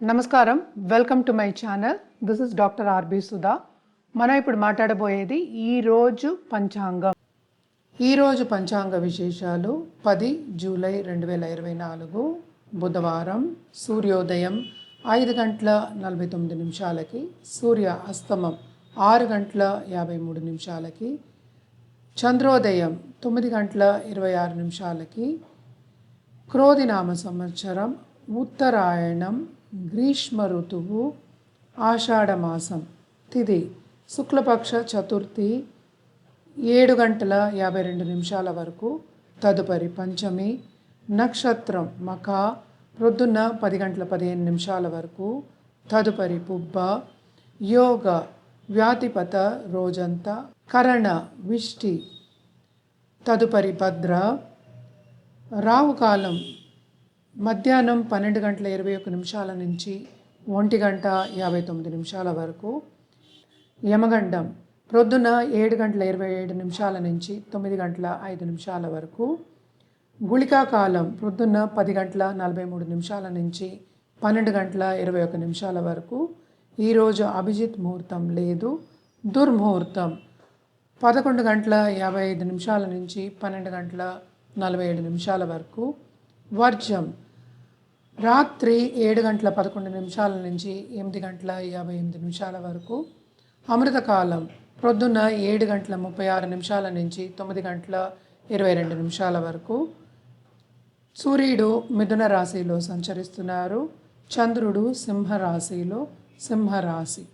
నమస్కారం, welcome to my channel. This is doctor R B Sudha. మనం ఇప్పుడు మాట్లాడబోయేది ఈరోజు పంచాంగం. ఈరోజు పంచాంగ విశేషాలు 10 జూలై 2024 బుధవారం. సూర్యోదయం 5 గంటల 49 నిమిషాలకి, సూర్య అస్తమం 6 గంటల 53 నిమిషాలకి, చంద్రోదయం 9 గంటల 26 నిమిషాలకి, క్రోధినామ సంవత్సరం, ఉత్తరాయణం, గ్రీష్మ ఋతువు, ఆషాఢమాసం, తిథి శుక్లపక్ష చతుర్థి 7 గంటల 52 నిమిషాల వరకు, తదుపరి పంచమి, నక్షత్రం మఖ ప్రొద్దున్న 10 గంటల 15 నిమిషాల వరకు, తదుపరి పుబ్బ, యోగ వ్యాధిపత రోజంతా, కరణ విష్టి, తదుపరి భద్ర, రావుకాలం మధ్యాహ్నం 12 గంటల 21 నిమిషాల నుంచి 1 గంట 59 నిమిషాల వరకు, యమగండం ప్రొద్దున 7 గంటల 27 నిమిషాల నుంచి 9 గంటల 5 నిమిషాల వరకు, గుళికాకాలం ప్రొద్దున్న 10 గంటల 43 నిమిషాల నుంచి 12 గంటల 21 నిమిషాల వరకు. ఈరోజు అభిజిత్ ముహూర్తం లేదు. దుర్ముహూర్తం 11 గంటల 55 నిమిషాల నుంచి 12 గంటల 47 నిమిషాల వరకు. వర్జం రాత్రి 7 గంటల 11 నిమిషాల నుంచి 8 గంటల 58 నిమిషాల వరకు. అమృతకాలం ప్రొద్దున్న 7 గంటల 36 నిమిషాల నుంచి 9 గంటల 22 నిమిషాల వరకు. సూర్యుడు మిథున రాశిలో సంచరిస్తున్నారు. చంద్రుడు సింహరాశిలో, సింహరాశి.